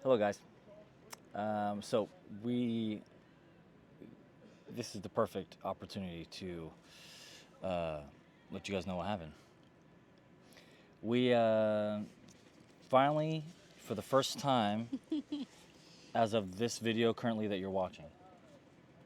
Hello, guys. So this is the perfect opportunity to let you guys know what happened. We finally, for the first time, as of this video currently that you're watching,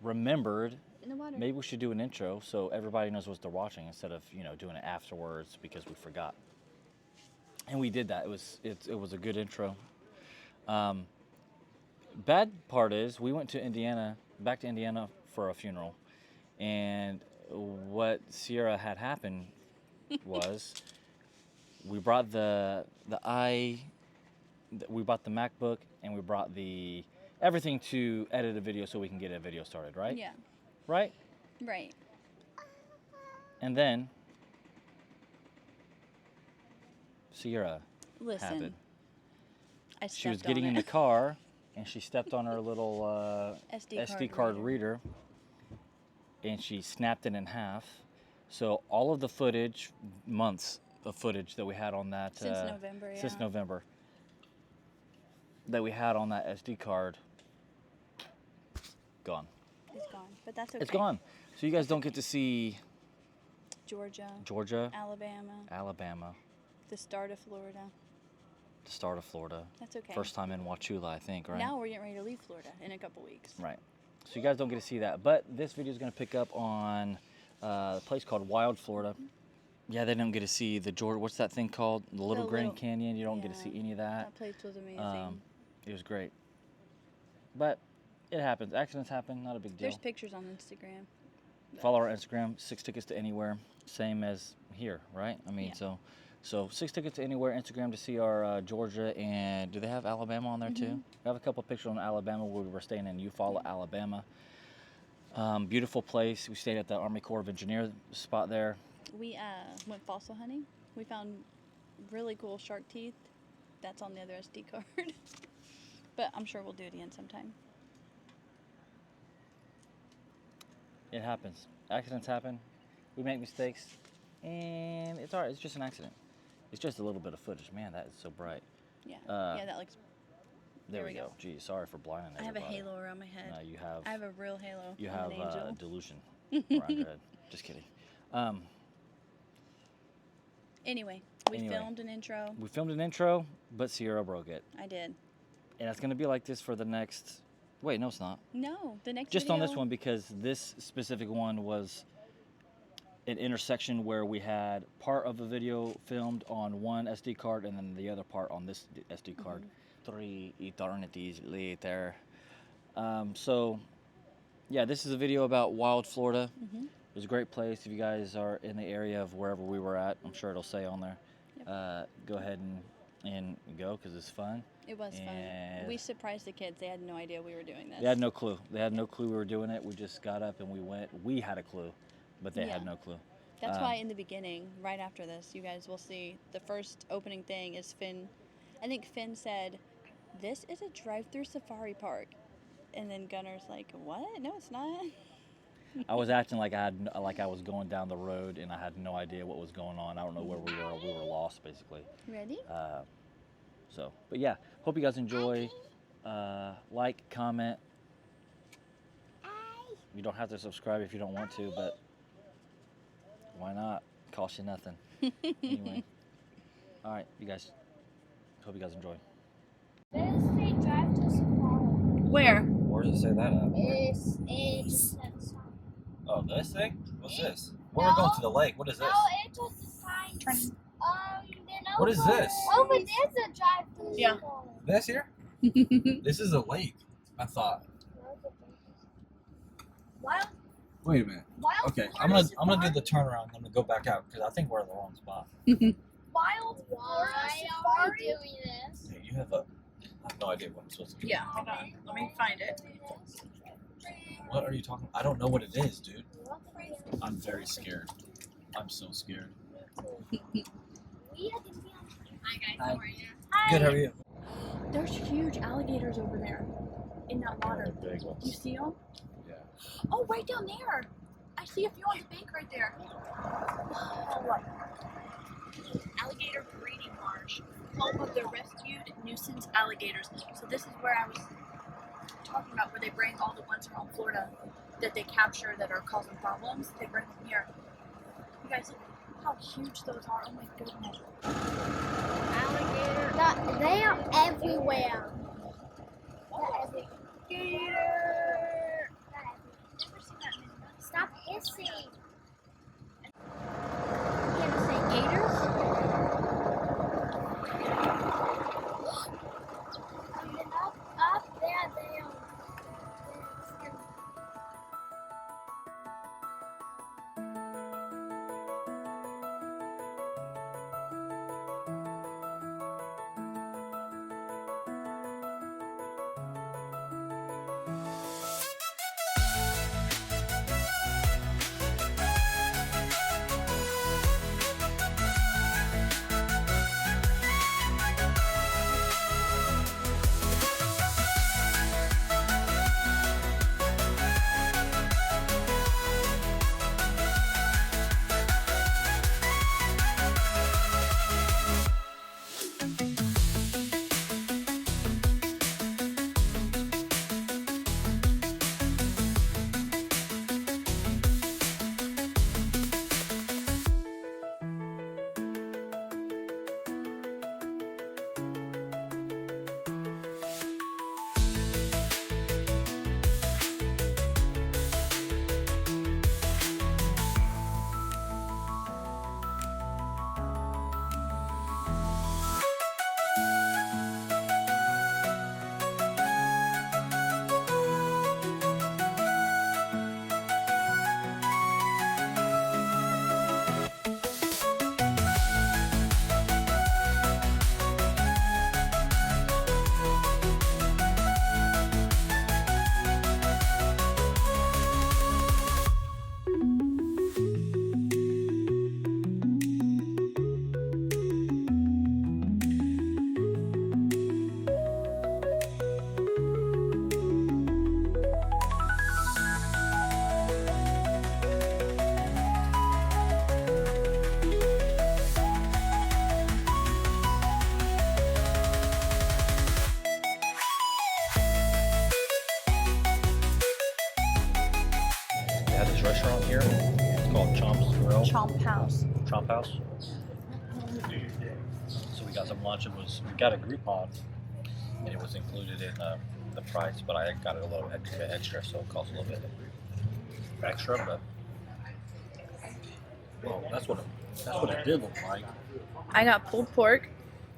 remembered In the water. maybe we should do an intro so everybody knows what they're watching instead of doing it afterwards because we forgot. And we did that. It was a good intro. Bad part is we went to back to Indiana for a funeral, and what Sierra had happened was we brought we brought the MacBook, and we brought everything to edit a video so we can get a video started, right? Yeah. Right? Right. And then Sierra Listen. happened. She was on getting it. in the car, and she stepped on her little SD card reader, and she snapped it in half. So all of the footage, months of footage that we had on that Since November, yeah. since November, that we had on that SD card, gone. It's gone, but that's okay. It's gone. So you guys don't get to see Georgia, Alabama, the start of Florida. the start of Florida. That's okay. First time in Wauchula, I think, right? Now we're getting ready to leave Florida in a couple weeks. Right. So you guys don't get to see that. But this video is going to pick up on a place called Wild, Florida. Yeah, they don't get to see the what's that thing called? The Little Grand Canyon. You don't get to see any of that. That place was amazing. It was great. But it happens. Accidents happen. Not a big deal. There's pictures on Instagram. Follow our Instagram, 6 tickets to anywhere. Same as here, right? I mean, Yeah. so 6 tickets to anywhere. Instagram to see our Georgia, and do they have Alabama on there too? We have a couple pictures on Alabama where we were staying in Eufaula, Alabama. Beautiful place. We stayed at the Army Corps of Engineers spot there. We went fossil hunting. We found really cool shark teeth. That's on the other SD card. But I'm sure we'll do it again sometime. It happens. Accidents happen. We make mistakes, and it's alright. It's just an accident. It's just a little bit of footage. Man, that is so bright. Yeah. Yeah, that looks. There we go. Geez, sorry for blinding everybody. I have a halo around my head. No, you have. I have a real halo. You I'm have an angel. delusion around your head. Just kidding. Anyway, we filmed an intro. We filmed an intro, but Sierra broke it. I did. And it's going to be like this for the next... Wait, no, it's not. No, the next Just video... on this one, because this specific one was an intersection where we had part of the video filmed on one SD card and then the other part on this SD card. 3 eternities later. So, yeah, this is a video about Wild, Florida. It was a great place. If you guys are in the area of wherever we were at, I'm sure it'll say on there. Yep. Go ahead and go because it's fun. It was fun. We surprised the kids. They had no idea we were doing this. They had no clue. They had no clue we were doing it. We just got up and we went. We had a clue, but they had no clue. That's why in the beginning, right after this, you guys will see the first opening thing is Finn. I think Finn said, "This is a drive-through safari park," and then Gunnar's like, "What? No, it's not." I was acting like I was going down the road and I had no idea what was going on. I don't know where we were. We were lost, basically. Ready? But yeah, hope you guys enjoy. Like, comment. You don't have to subscribe if you don't want to, but why not? Cost you nothing. Anyway, all right, you guys. Hope you guys enjoy. Where? Where does it say that at? It's Oh, this thing? What's this? We're going to the lake. What is this? no, it's just a sign. What is this? Over there's a drive-through. Yeah. This here? This is a lake, I thought. Wild. Wait a minute. Wild. Okay, I'm gonna do the turnaround. I'm gonna go back out because I think we're in the wrong spot. Wild. Why are we doing this? Hey, you have I have no idea what I'm supposed to do. Yeah, hold on. Let me find it. What are you talking? I don't know what it is, dude. I'm very scared. I'm so scared. Hi guys, Hi. how are you? Good. How are you? There's huge alligators over there in that water. Big ones. You see them? Yeah. Oh, right down there. I see a few on the bank right there. Wow. Alligator breeding marsh. home of the rescued nuisance alligators. So this is where I was talking about, where they bring all the ones from Florida that they capture that are causing problems. They bring them here. You guys, look how huge those are. Oh my goodness. Alligator. They are everywhere. Gator! Never seen that many. Stop hissing. You gonna say gators? And then up there, they are. They have this restaurant here. It's called Chomp's Grill. Chomp House. Chomp House. So we got some lunch. We got a Groupon, and it was included in the price, but I got it a little extra, so it cost a little bit extra. But well, that's what it did look like. I got pulled pork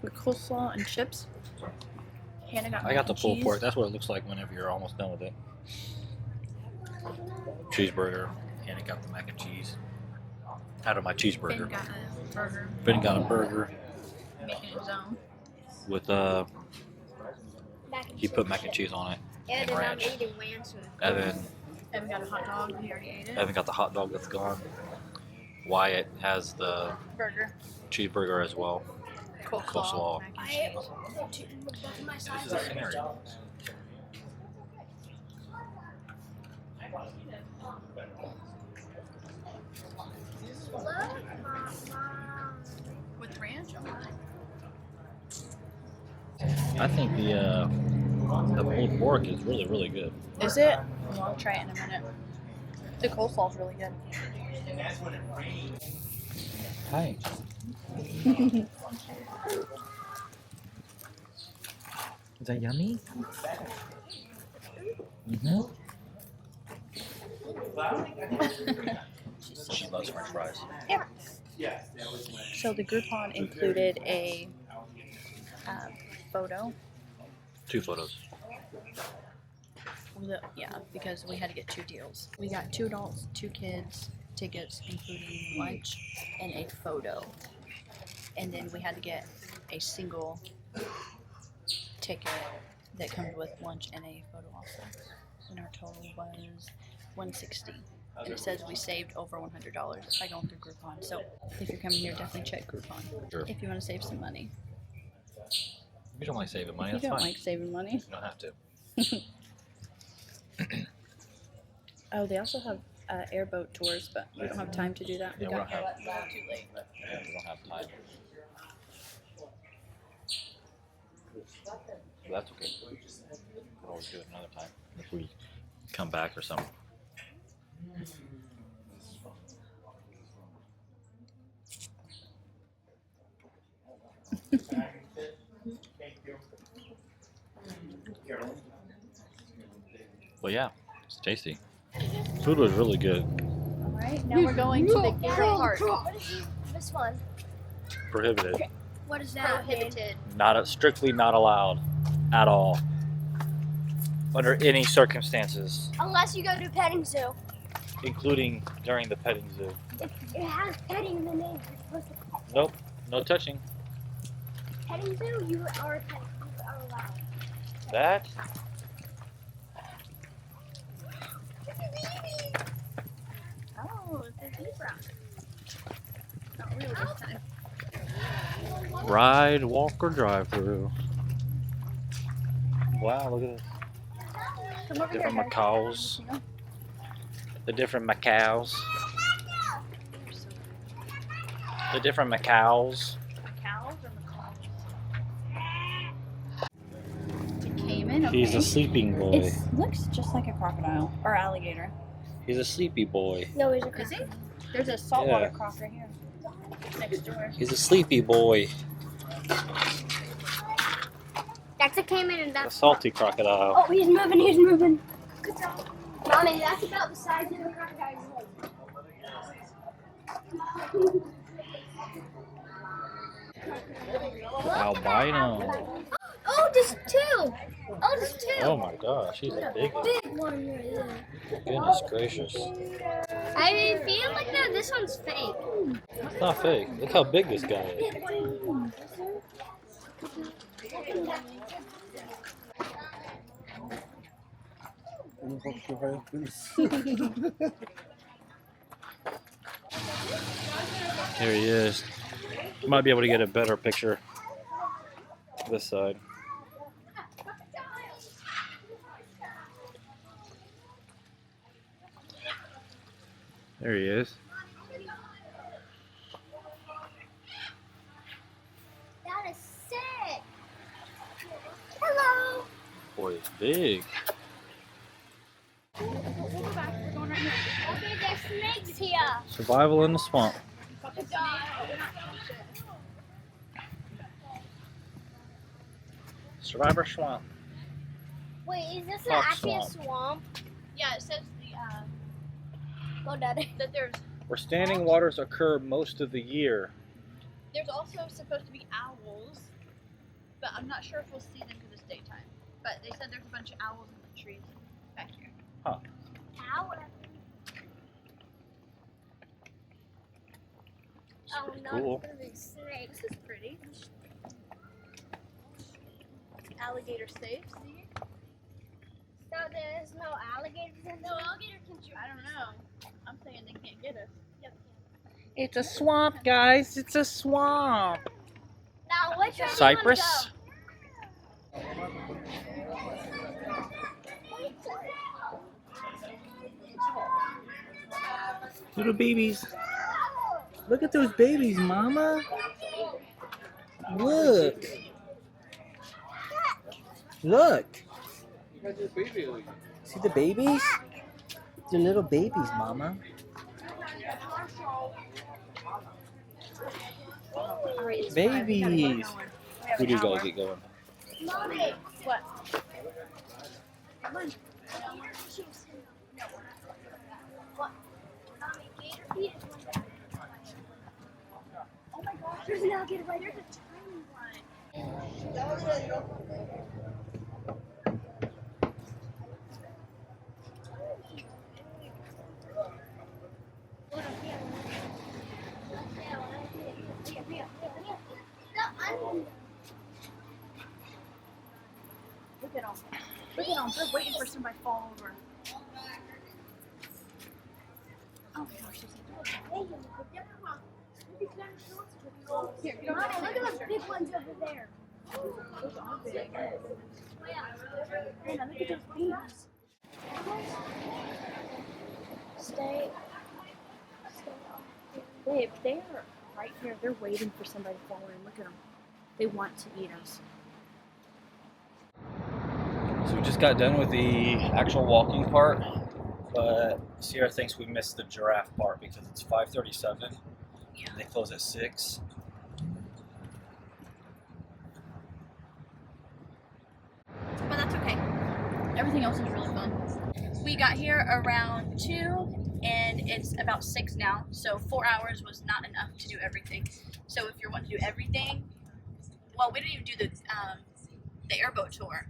with coleslaw and chips. Hannah got I got the mac and pulled cheese. pork. That's what it looks like whenever you're almost done with it. Cheeseburger. Hannah got the mac and cheese. Out of my Finn cheeseburger. got a burger. Finn got a burger Making his own. with Mac and he put mac and cheese on it and I'm ranch. eating ranch with Evan Evan got a hot dog. He already ate it. Evan got the hot dog that's gone. Wyatt has the Burger. cheeseburger as well. Coleslaw. Coleslaw. Mac and cheese. my This is the scenery. With ranch? I think the pulled pork is really, really good. Is it? Well, I'll try it in a minute. The coleslaw's really good. Hi. Is that yummy? Mm-hmm. She loves French fries. Yeah. So the Groupon included a photo. 2 photos. Yeah, because we had to get 2 deals. We got 2 adults, 2 kids, tickets including lunch, and a photo. And then we had to get a single ticket that comes with lunch and a photo also. And our total was $160. And it says we saved over $100 by going through Groupon. So if you're coming here, definitely check Groupon Sure. if you want to save some money. If you don't like saving money, If you that's don't fine. like saving money. You don't have to. Oh, they also have airboat tours, but we don't have time to do that. We Yeah, we got don't here have- too late. Yeah, we don't have time. That's okay. We could always do it another time if we come back or something. Well, yeah, it's tasty. Food was really good. Alright, now we're going to the favorite part. What is this one? Prohibited. What is that? Prohibited. Strictly not allowed at all. Under any circumstances, Unless you go to a petting zoo. including during the petting zoo. It has petting in the name. You're supposed to Nope, no touching. petting zoo. You are allowed. That. Oh, it's a zebra. Not really this time. Ride, walk, or drive through. Wow, look at this. Come over Different here, guys. macaws. The different macaws. The different macaws. Cows or macaws? It came in. Okay. He's a sleeping boy. It looks just like a crocodile or alligator. He's a sleepy boy. No, he's a Is he? There's a saltwater Yeah. croc right here. Next door. He's a sleepy boy. That's a caiman and A that's. salty crocodile. Oh, he's moving. He's moving. Good job. Mommy, that's about the size of the crocodile's Albino. Oh, there's two. Oh, there's two. Oh my gosh, he's a big one. Big one right there. Goodness gracious. I feel like that this one's fake. It's not fake. Look how big this guy is. There he is. You might be able to get a better picture this side. There he is. That is sick. Hello. Boy, it's big. We'll go back. We're going right here. Okay, there's snakes here. Survival in the swamp. Survivor swamp. Wait, is this Fox actually a swamp. swamp? Yeah, it says Go, Daddy. that Where standing waters occur most of the year. there's also supposed to be owls, but I'm not sure if we'll see them because it's daytime. But they said there's a bunch of owls in the trees back here. Ow. It's Oh, pretty no, cool. it's gonna be snakes. This is pretty. Alligator safe. See? So there's no alligators in No there? alligator can shoot. I don't know. I'm saying they can't get us. Yep. It's a swamp, guys. It's a swamp. Now, which way Cypress. Little babies. Look at those babies, Mama. Look. Look. See the babies? They're little babies, Mama. Babies. Who do you gotta get going? Mommy. What? What? Mommy, gator feet is one down. Oh my gosh, there's an alligator right there. There's a tiny one. Look at them. Look at them. They're waiting for somebody to fall over. Oh gosh, this is here, get over Mommy, there. look at those big ones over there. Those are big. Anna, look at those babies. Stay. Babe, they are right here. They're waiting for somebody to fall in. Look at them. They want to eat us. So we just got done with the actual walking part, but Sierra thinks we missed the giraffe part because it's 5:37 and they close at 6. But that's okay. Everything else is really fun. We got here around 2 and it's about 6 now, so 4 hours was not enough to do everything. So if you're wanting to do everything, well, we didn't even do the airboat tour.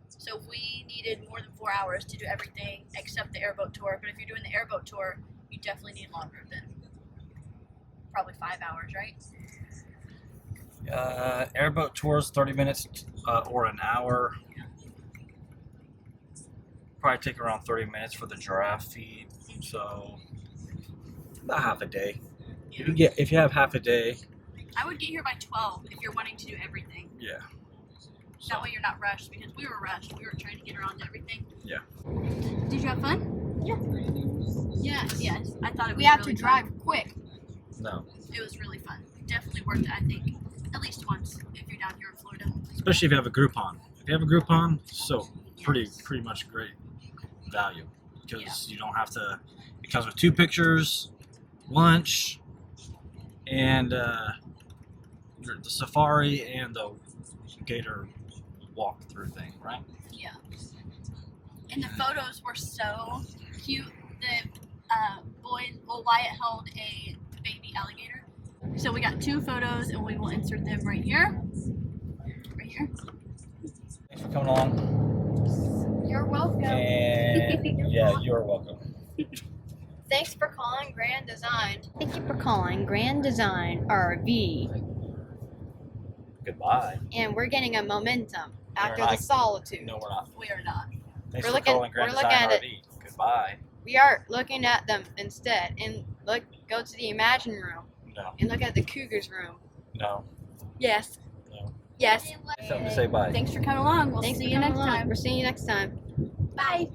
So we needed more than 4 hours to do everything except the airboat tour. But if you're doing the airboat tour, you definitely need longer than probably 5 hours, right? Airboat tours 30 minutes or an hour. Probably take around 30 minutes for the giraffe feed. So about half a day. If you have half a day. I would get here by 12 if you're wanting to do everything. Yeah. That way you're not rushed, because we were rushed. We were trying to get around to everything. Yeah. Did you have fun? Yeah. Yes. I thought it was We have really to drive fun. quick. No. It was really fun. Definitely worth it, I think. At least once if you're down here in Florida. Especially if you have a Groupon. If you have a Groupon, so pretty much great value because you don't have to. It comes with 2 pictures, lunch, and the safari and the gator walk-through thing, right? Yeah. And the photos were so cute. The Wyatt held a baby alligator. So we got 2 photos and we will insert them right here. Right here. Thanks for coming along. You're welcome. And yeah, you're welcome. Thanks for calling Grand Design. Thank you for calling Grand Design RV. Goodbye. And we're getting a momentum after not. the solitude. No, we're not. We are not. Thanks We're for looking- calling Grand we're looking Design at RV. Goodbye. We are looking at them instead. And go to the Imagine room No. and look at the Cougars room. No. Yes. No. Yes. Something to say bye. Thanks for coming along. We'll Thanks see for you coming next along. time. We'll see you next time. Bye.